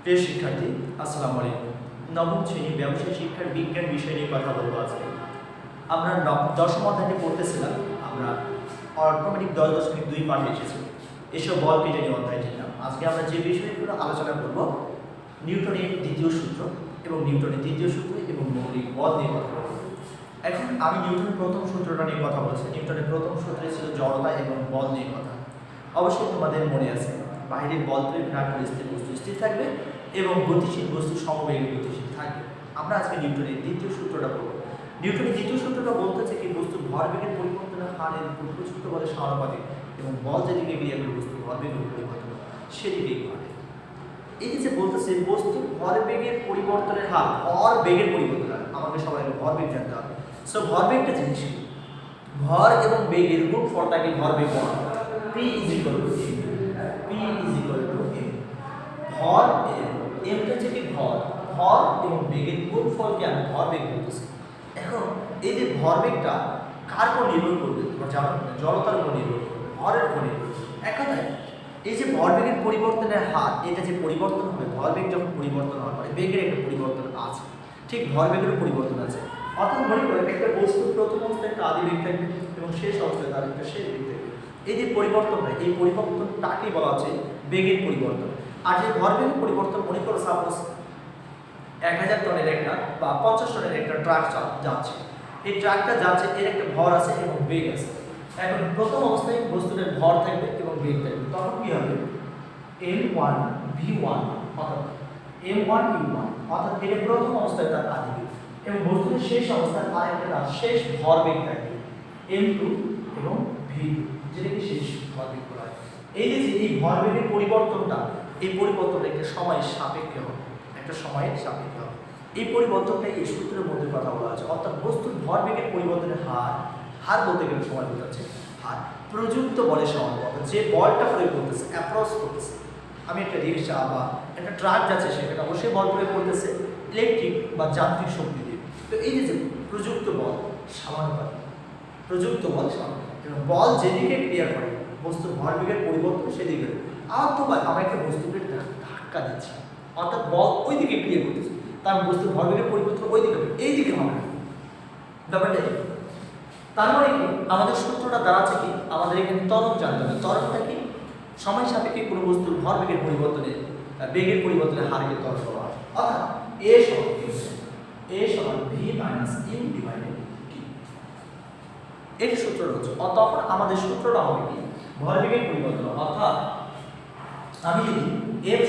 প্রিয় শিক্ষার্থী, আসসালামু আলাইকুম। নবম শ্রেণী ব্যবসায় শিক্ষার বিজ্ঞান বিষয় নিয়ে কথা বলবো আজকে। আমরা দশম অধ্যায়ে পড়তেছিলাম, আমরা অটোমেটিক 10.2 পাঠে এসেছি। এসব বল পেটে নিয়ে অধ্যায়টির নাম। আজকে আমরা যে বিষয়গুলো আলোচনা করব, নিউটনের দ্বিতীয় সূত্র এবং নিউটনের তৃতীয় সূত্র এবং মৌলিক বল নিয়ে কথা বলব। এখন আমি নিউটনের প্রথম সূত্রটা নিয়ে কথা বলছি। নিউটনের প্রথম সূত্রে ছিল জড়তা এবং বল নিয়ে কথা। অবশ্যই তোমাদের মনে আছে, বাইরের বল প্রয়োগ না করলে স্থির বস্তু স্থির থাকবে এবং গতিশীল বস্তু সমবেগে গতিশীল থাকবে। আমরা আজকে নিউটনের দ্বিতীয় সূত্রটা পড়ব। নিউটনের দ্বিতীয় সূত্রটা বলতেছে কি, বস্তুর ভরবেগের পরিবর্তনের হারের প্রযুক্ত বলের সমানুপাতিক এবং বল যেদিকে ক্রিয়া করে বস্তুর ভরবেগের পরিবর্তন সেদিকেই ঘটে। এই যে বলতেছে বস্তুর ভরবেগের পরিবর্তনের হার, ভরবেগের পরিবর্তনের হার, আমাকে সবাই ভরবেগ জানতে হবে। সো ভরবেগটা জিনিস, ভর এবং বেগের গুণফলটাকে ভরবেগ বলা হয়। P is equal to m, P is equal to m। ভর এমটা হচ্ছে কি ভর, ভর এবং বেগের গুণফলকে আমি ভরবেগ বলতেছি। এখন এই যে ভরবেগটা কার উপর নির্ভর করবে, তোমরা জানো না, জড়তার উপর নির্ভর করবে, ভরের উপর নির্ভর করবে। এক কথায় এই যে ভরবেগের পরিবর্তনের হার, এটা যে পরিবর্তন হবে, ভরবেগ যখন পরিবর্তন হওয়ার পরে বেগের একটা পরিবর্তন আছে, ঠিক ভরবেগেরও পরিবর্তন আছে। অর্থাৎ মনে করে একটা বস্তু প্রথম অবস্থায় একটা আদি বেগ থাকবে এবং শেষ অবস্থায় তার একটা শেষ বেগ থাকবে। এই যে পরিবর্তনটা, এই পরিবর্তনটাকে বলা হচ্ছে বেগের পরিবর্তন। আর যে ভরবেগের পরিবর্তন, মনে করো সাপোজ 1000 টনের একটা বা 50 টনের একটা ট্রাক যাচ্ছে। এই ট্রাকটা যাচ্ছে, এর একটা ভর আছে এবং বেগ আছে। এখন প্রথম অবস্থায় বস্তুটার ভর থাকবে এবং বেগ থাকবে, তখন কি হবে, m1 v1 অর্থাৎ m1 u1 অর্থাৎ এটা প্রথম অবস্থায় তার আদি বেগ এবং বস্তুর শেষ অবস্থায় আরেকটা তার শেষ ভরবেগ থাকবে m2 এবং v2, যেটাকে শেষ ভরবেগ বলা হয়। এই যে এই ভরবেগের পরিবর্তনটা, এই পরিবর্তনটা একটা সময়ের সাপেক্ষে হবে, একটা সময়ের সাপেক্ষে হবে। এই পরিবর্তনটা এই সূত্রের মধ্যে কথা বলা আছে। অর্থাৎ বস্তুর ভরবেগের পরিবর্তনের হার, হার বলতে গেলে সময় বোঝাচ্ছে, আর প্রযুক্ত বলের সমানুপাতিক, যে বলটা প্রয়োগ করতেছে, অ্যাপ্রোচ করতেছে। আমি একটা রিক্সা বা একটা ট্রাক যাচ্ছে, সেখানে অবশ্যই বল প্রয়োগ করতেছে ইলেকট্রিক বা যান্ত্রিক শক্তি দিয়ে। তো এই যে প্রযুক্ত বল সমানুপাতিক, প্রযুক্ত বল সমানুপাতিক এবং বল যেদিকে ক্রিয়া করে বস্তুর ভরবেগের পরিবর্তন সেদিকে। অথবা আমরা একটা বস্তুকে ধাক্কা দিচ্ছি, অর্থাৎ বল ওই দিকে ক্রিয়া করতেছে, তার বস্তুর ভরবেগের পরিবর্তন ওই দিকে, এই দিকে হবে না। ব্যাপারটা কি, তার মানে কি আমাদের সূত্রটা দাঁড়াচ্ছে কি, আমাদের এখানে ত্বরণ জানতে হবে। ত্বরণটা কি, সময় সাপেক্ষে কোনো বস্তুর ভরবেগের পরিবর্তনে বেগের পরিবর্তনের হারকে ত্বরণ বলা হয়। অর্থাৎ a সমান v minus u divided t, এই সূত্রটা হচ্ছে। তখন আমাদের সূত্রটা হবে কি, ভরবেগের পরিবর্তন। অর্থাৎ আমি যদি f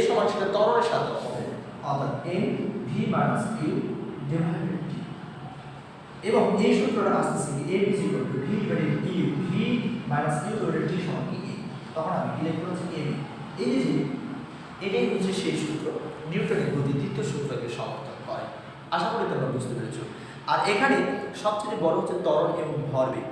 সমান সেটা ত্বরণের সাথে হবে, অর্থাৎ m v minus u divided t, এবং এই সূত্রটা আসতেছে কি m is equal to v divided u, v minus u divided t সমান কি a। তখন আমি কি লিখব হচ্ছে m। এই যে এটাই হচ্ছে সেই সূত্র, নিউটনের গতির দ্বিতীয় সূত্রকে সমর্থন করে। আশা করি তোমরা বুঝতে পেরেছো। আর এখানে সবচেয়ে বড় হচ্ছে ত্বরণ এবং ভরবেগ।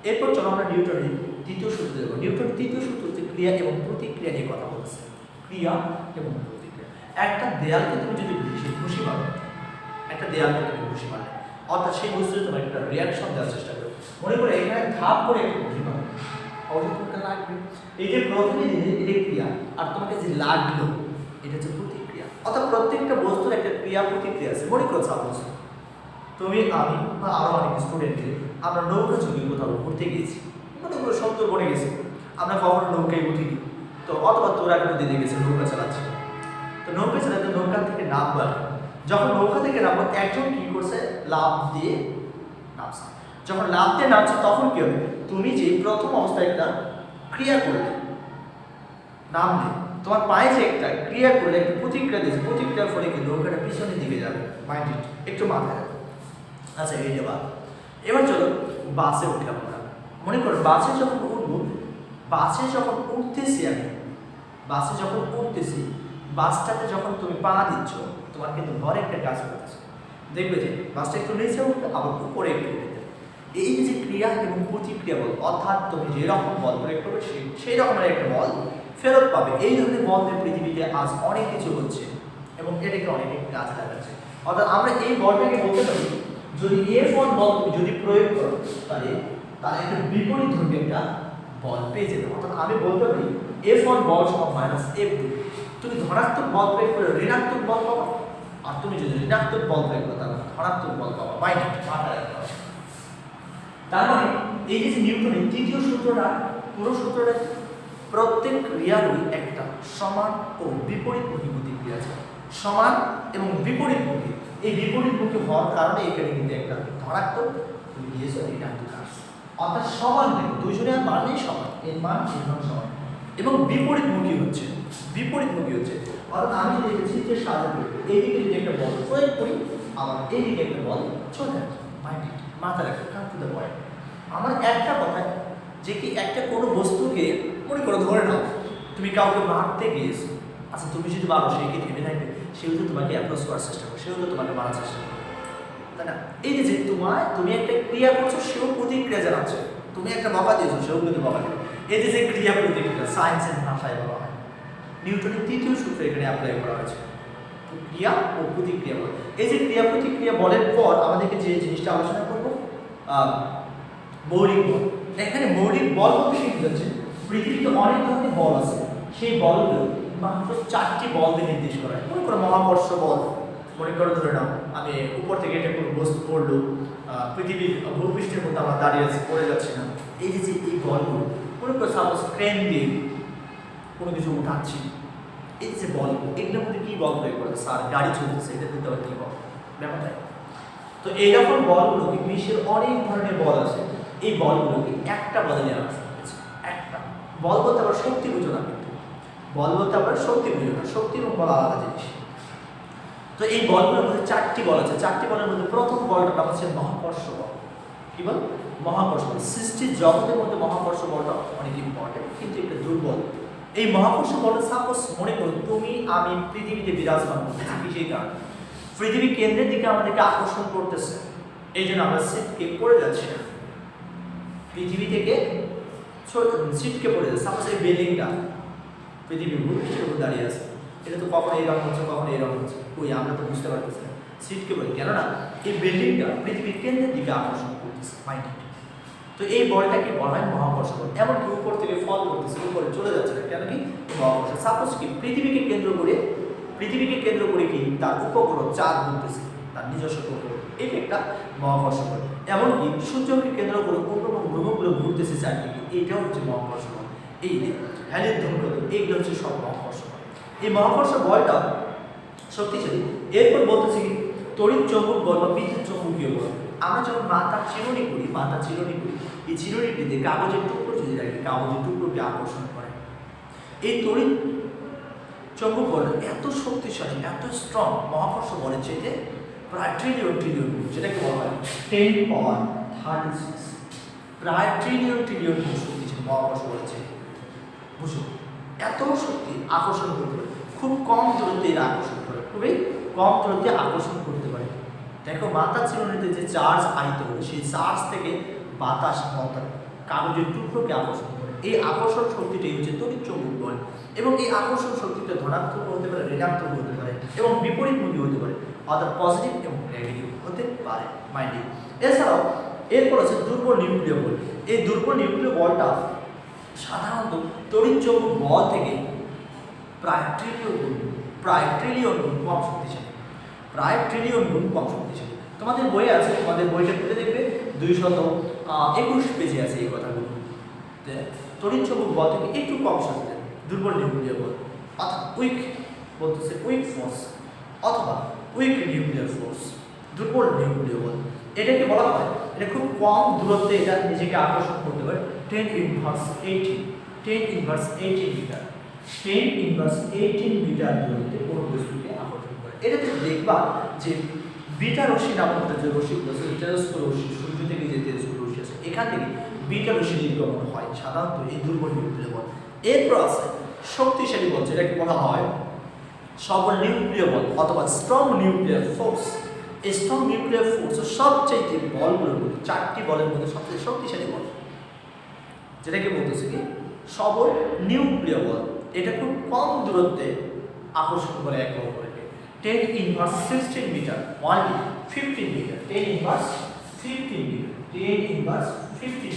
এরপর চলো আমরা নিউটনের তৃতীয় সূত্র দেবো। নিউটনের তৃতীয় সূত্র হচ্ছে ক্রিয়া এবং প্রতিক্রিয়া নিয়ে কথা বলছে। ক্রিয়া এবং প্রতিক্রিয়া। একটা দেয়ালকে তুমি যদি ঘুষি মারো, একটা দেয়ালকে তুমি ঘুষি মারলে, অর্থাৎ সেই বস্তুতে তোমার একটা রিয়াকশন দেওয়ার চেষ্টা করো। মনে করো এখানে ধাপ করে একটা ঘুষি মারো, অবশ্যই তোমাকে লাগবে। এই যে প্রথমে এটা ক্রিয়া, আর তোমাকে যে লাগলো এটা হচ্ছে প্রতিক্রিয়া। অর্থাৎ প্রত্যেকটা বস্তুর একটা ক্রিয়া প্রতিক্রিয়া আছে। মনে করো সাপোজ তুমি, আমি বা আরো অনেক স্টুডেন্টকে আমরা নৌকা চড়ে কোথাও ঘুরতে গিয়েছি, মনে করো সুন্দরবনে গেছি, আমরা কখনো নৌকায় উঠিনি, তো অথবা তোরা কোনো দিনে গেছে নৌকা চালাচ্ছে, তো নৌকা চালাতে নৌকা থেকে নামবার, যখন নৌকা থেকে নামবো একজন কি করছে, লাফ দিয়ে নামছে। যখন লাফ দিয়ে নামছে তখন কি হবে, তুমি যে প্রথম অবস্থায় একটা ক্রিয়া করলে, নামলে, তোমার পায়ে যে একটা ক্রিয়া করলে, একটা প্রতিক্রিয়া দিয়েছে, প্রতিক্রিয়ার ফলে কি নৌকাটা পিছনের দিকে যাবে। মাইন্ড একটু মাথায় রাখো। আচ্ছা এই যাবা, এবার চলো বাসে উঠলাম আমরা। মনে করো বাসে যখন উঠবো, বাসে যখন উঠতেছি আমি, বাসে যখন উঠতেছি, বাসটাতে যখন তুমি পা দিচ্ছ, তোমার কিন্তু ঘরে একটা কাজ করতেছে। দেখবে যে বাসটা একটু নিচে উঠবে, আবার উপরে একটু উঠবে। এই যে ক্রিয়া এবং প্রতিক্রিয়া বল, অর্থাৎ তুমি যেরকম বল প্রয়োগ করবে সেই রকমের একটা বল ফেরত পাবে। এই ধরনের বল দিয়ে পৃথিবীতে আজ অনেক কিছু হচ্ছে এবং এটাকে অনেকে কাজে লাগাচ্ছে। অর্থাৎ আমরা এই বলটাকে বলতে পারি, যদি F1 বল তুমি যদি প্রয়োগ করো, তাহলে একটা বিপরীত ধর্মী একটা বল পেয়ে যেতে। অর্থাৎ আমি বলতে পারি F1 বল সমান মাইনাস F2, তুমি ধনাত্মক বল প্রয়োগ করে ঋণাত্মক বল পাবা, আর তুমি যদি ঋণাত্মক বল প্রয়োগ করো তাহলে ধনাত্মক বল পাবা। মাইন্ড মাথায় রাখতে হবে। তার মানে এই যে নিউটনের তৃতীয় সূত্রটা, পুরো সূত্রটা প্রত্যেক ক্রিয়ারই একটা সমান ও বিপরীতমুখী প্রতিক্রিয়া আছে। সমান এবং বিপরীতমুখী, এই বিপরীতমুখী হওয়ার কারণে এখানে কিন্তু একটা ধনাত্মক তুমি দিয়েছো ঋণাত্মক আসছে, অর্থাৎ সমান দেখো দুইজনের মানই সমান, এর মান সমান এবং বিপরীতমুখী হচ্ছে, বিপরীতমুখী হচ্ছে। অর্থাৎ আমি দেখেছি যে সাজানো এইদিকে যদি একটা বল প্রয়োগ করি আবার এইদিকে একটা বল চলে আসে। মাথা রাখো, কাম টু দ্য পয়েন্ট। আমার একটা কথা যে কি একটা কোনো বস্তুকে মনে করো ধরে নাও তুমি কাউকে মারতে গিয়েছো, আচ্ছা তুমি যদি মারো সে কি থেমে থাকবে? সেও তো তোমাকে অ্যাপ্রোচ করার চেষ্টা করবে, সেও তো তোমাকে মারার চেষ্টা করবে, তাই না? এই যে তুমি একটা ক্রিয়া করছো, সেও প্রতিক্রিয়া জানাচ্ছে। তুমি একটা বকা দিয়েছো, সেও কিন্তু বকা দেবে। এই যে ক্রিয়া প্রতিক্রিয়া সায়েন্সের ভাষায় বলা হয়, নিউটনের তৃতীয় সূত্র এখানে অ্যাপ্লাই করা হয়েছে, ক্রিয়া ও প্রতিক্রিয়া বল। এই যে ক্রিয়া প্রতিক্রিয়া বলের পর আমাদেরকে যে জিনিসটা আলোচনা করবো মৌলিক বল। এখানে মৌলিক বল বলতে শিখতে যাচ্ছে পৃথিবীতে অনেক ধরনের বল আছে, সেই বলগুলো মাত্র 4টি বল দিয়ে নির্দেশ করা হয়। মনে করো মহাকর্ষ বল, মনে করো ধরে নাও আমি উপর থেকে এটা কোনো বস্তু পড়লো, পৃথিবীর ভূপৃষ্ঠের মধ্যে আমরা দাঁড়িয়ে আছি, পড়ে যাচ্ছি না, এই যে এই বলগুলো, মনে করো সাপোজ ক্রেন দিয়ে কোনো কিছু উঠাচ্ছি, এই যে বলগুলো, এগুলোর মধ্যে কী বল প্রয়োগ করে? স্যার গাড়ি চলতেছে, এটা দিতে হবে কী বল? ব্যাপারটা তো এইরকম বলগুলোকে বিশ্বের অনেক ধরনের বল আছে, এই বলগুলোকে একটা বলে নেওয়া হয়েছে। একটা বল বলতে আবার শক্তি বুঝো না, কিন্তু বল বলতে আবার শক্তি বুঝো না, শক্তি এবং বল আলাদা জিনিস। তো এই বলগুলোর মধ্যে 4টি বল আছে, 4টি বলের মধ্যে প্রথম বলটার নাম হচ্ছে মহাকর্ষ বল। কি বল? মহাকর্ষ বল। সৃষ্টির জগতের মধ্যে মহাকর্ষ বলটা অনেক ইম্পর্টেন্ট, কিন্তু এটা দুর্বল। এই মহাকর্ষ বলটা সাপোজ মনে করো তুমি আমি পৃথিবীতে বিরাজমান করতেছি, কি সেই কারণে পৃথিবী কেন্দ্রের দিকে আমাদেরকে আকর্ষণ করতেছে, এই জন্য আমরা সিটকে পড়ে যাচ্ছি না, পৃথিবী থেকে সিটকে পড়ে যাচ্ছে। সাপোজ এই বিল্ডিংটা পৃথিবীর ভূপৃষ্ঠের উপর দাঁড়িয়ে আছে, এটা তো কখনো এরকম হচ্ছে, কখনো এরকম হচ্ছে, ওই আমরা তো বুঝতে পারতেছি না, সিটকে পড়ে, কেননা এই বিল্ডিংটা পৃথিবীর কেন্দ্রের দিকে আকর্ষণ করতেছে মাইন্ড। তো এই বলটাকে বলা হয় মহাকর্ষ বল। এমনকি উপর থেকে ফল করতেছে, উপরে চলে যাচ্ছে না, কেন কি? মহাকর্ষ। সাপোজ কি পৃথিবীকে কেন্দ্র করে কি তার উপগ্রহ চাঁদ ঘুরতেছে, তার নিজস্ব উপগ্রহ, এটা একটা মহাকর্ষ বল। এমনকি সূর্যকে কেন্দ্র করে অন্য গ্রহগুলো ঘুরতেছে চারদিকে, এইটাও হচ্ছে মহাকর্ষ বল। এই হ্যালির ধূমকেতু, এইগুলো হচ্ছে সব মহাকর্ষ বল। এই মহাকর্ষ বলটা শক্তিশালী। এরপর বলতেছি কি তড়িৎ চৌম্বক বল বা বিদ্যুৎ চৌম্বকীয় বল। আমরা যখন মাথা চিরুনি করি, এই চিরুনিটিতে কাগজের টুকরো যদি রাখি, কাগজের টুকরোকে আকর্ষণ করে। এই তড়িৎ চৌম্বক বল এত শক্তিশালী, এত স্ট্রং মহাকর্ষ বলের চাইতে প্রায় ট্রিলিয়ন গুণ, যেটাকে বলা হয় 10⁻36, প্রায় ট্রিলিয়ন গুণ শক্তিশালী মহাকর্ষ বলের চাইতে। বুঝো, এত শক্তি আকর্ষণ করতে পারে, খুব কম দূরত্বে এরা আকর্ষণ করে, খুবই কম দূরত্বে আকর্ষণ করতে পারে। দেখো মাথা চিরুনিতে যে চার্জ আহিত হবে, সেই চার্জ থেকে বাতাস অর্থাৎ কাগজের টুকরোকে আকর্ষণ করে। এই আকর্ষণ শক্তিটাই হচ্ছে তড়িৎ চৌম্বক বল, এবং এই আকর্ষণ শক্তিটা ধনাত্মক হতে পারে, ঋণাত্মক হতে পারে, এবং বিপরীতমুখী হতে পারে, অর্থাৎ পজিটিভ এবং নেগেটিভ হতে পারে মাইন্ডে। এছাড়াও এরপর আছে দুর্বল নিউক্লিয় বল। এই দুর্বল নিউক্লিয় বলটা সাধারণত তড়িৎ চৌম্বক বল থেকে প্রায় ট্রিলিয়ন গুণ কম শক্তিশালী, তোমাদের বই আছে, তোমাদের বইটা খুলে দেখবে 221 পেজে আছে এই কথাগুলো। তড়িৎ চৌম্বক বল থেকে একটু কম শক্তিশালী দুর্বল নিউক্লিয় বল, অর্থাৎ উইক বলতেছে উইক ফোর্স অথবা উইক নিউক্লিয়ার ফোর্স, দুর্বল নিউক্লিয় বল। এটাকে বলা হয়, এটা খুব কম দূরত্বে এটা নিজেকে আকর্ষণ করতে পারে 10⁻18 মিটার, 10⁻18 মিটার দূরত্বে কোনো বস্তুকে আকর্ষণ করে। এটা তুমি দেখবা যে বিটা রশ্মি নামক যে রশ্মিগুলো আছে, তেজস্ক্রিয় রশ্মি, সূর্য থেকে যে তেজস্ক্রিয় রশ্মি আছে, এখান থেকে বিটা রশ্মি নির্গমন হয় সাধারণত এই দুর্বল নিউক্লিয় বল। এরপর আছে শক্তিশালী বল, যেটাকে বলা হয় সবল নিউক্লিয় বল অথবা স্ট্রং নিউক্লিয়ার ফোর্স। এই স্ট্রং নিউক্লিয়ার ফোর্স সবচেয়ে বলগুলোর মধ্যে 4টি বলের মধ্যে সবচেয়ে শক্তিশালী বল, যেটাকে বলতেছে কি সবল নিউক্লিয় বল। এটা খুব কম দূরত্বে আকর্ষণ করে একে অপরকে। 10⁻16 মিটার, অনলি 15 মিটার, 10⁻15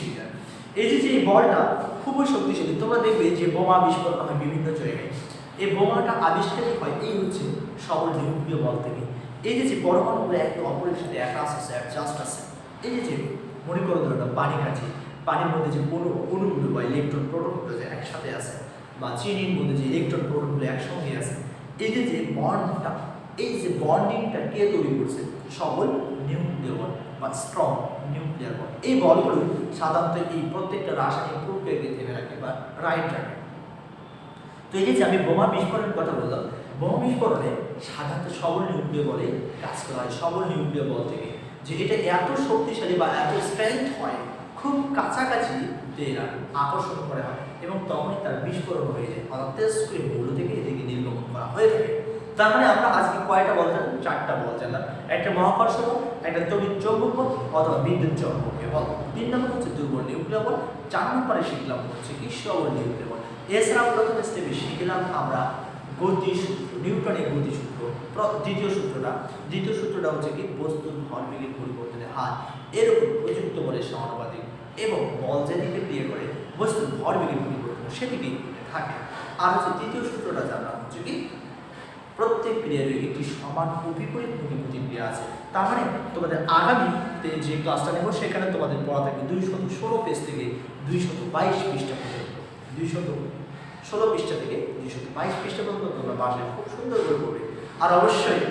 মিটার। এই যে বলটা খুবই শক্তিশালী। তোমরা দেখবে যে বোমা বিস্ফোরণ হয় বিভিন্ন জায়গায়, এই বোমাটা আবিষ্কারই হয় এই হচ্ছে সবল নিউক্লিয় বল থেকে। এই যে পরমাণুগুলো একে অপরের সাথে অ্যাটাচ আছে, অ্যাডজাস্ট আছে, এই যে মনে করো ধরো পানি কাছে, পানির মধ্যে যে অণুগুলো বা ইলেকট্রন প্রোটনগুলো যে একসাথে আছে, বা চিনির মধ্যে যে ইলেকট্রন প্রোটনগুলো একসঙ্গে আছে, এই যে বন্ডটা, এই যে বন্ডিংটা কে তৈরি করছে? সবল নিউক্লিয় বল বা স্ট্রং নিউক্লিয়ার বল। এই বলগুলো সাধারণত এই প্রত্যেকটা রাসায়নিক প্রক্রিয়াকে থেমে রাখে বা রাইট রাখে। তো এই যে আমি বোমা বিস্ফোরণের কথা বললাম, বোমা বিস্ফোরণে সাধারণত সবল নিউক্লিয় বলে কাজ করা হয়, সবল নিউক্লিয় বল থেকে। যে এটা এত শক্তিশালী বা এত স্ট্রেংথ হয়, খুব কাছাকাছি এরা আকর্ষণ করা হয় এবং তখনই তার বিস্ফোরণ হয়ে যায়, অর্থাৎ তেজ করে মৌল থেকে এদিকে নির্গমন করা হয়ে থাকে। তার মানে আমরা আজকে কয়টা বল জানলাম? 4টা বল জানলাম। একটা মহাকর্ষ বল, একটা তড়িৎ চৌম্বক বল অথবা বিদ্যুৎ চৌম্বকীয় বল। 3 নম্বর হচ্ছে দুর্বল নিউক্লিয় বল। 4 নম্বরে শিখলাম হচ্ছে কি সবল নিউক্লিয় বল। এছাড়া প্রথম স্টেপে শিখলাম আমরা গতিসূত্র, নিউটনের গতিসূত্র। দ্বিতীয় সূত্রটা হচ্ছে কি বস্তুর ভরবেগের পরিবর্তনের হার এর উপর প্রযুক্ত বলের সমানুপাতিক, এবং বল যেদিকে ক্রিয়া করে বস্তুর ভরবেগের পরিবর্তন সেদিকেই থাকে। আর হচ্ছে তৃতীয় সূত্রটা জানলাম হচ্ছে কি প্রত্যেক ক্রিয়ার একটি সমান ও বিপরীতমুখী প্রতিক্রিয়া আছে। তার মানে তোমাদের আগামীতে যে ক্লাসটা নেব সেখানে তোমাদের পড়া থাকবে 216 পেজ থেকে 222 পৃষ্ঠা পর্যন্ত। 216 পৃষ্ঠা থেকে 222 পৃষ্ঠা পর্যন্ত তোমরা বাসায় খুব সুন্দর করে পড়বে। আর অবশ্যই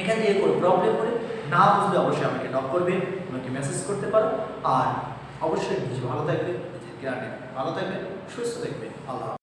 এখান থেকে কোনো প্রবলেম হলে না বুঝলে অবশ্যই আমাকে নক করবে, আমাকে মেসেজ করতে পারো। আর অবশ্যই নিজে ভালো থাকবে, নিজের জ্ঞানে ভালো থাকবে, সুস্থ থাকবে। আল্লাহ।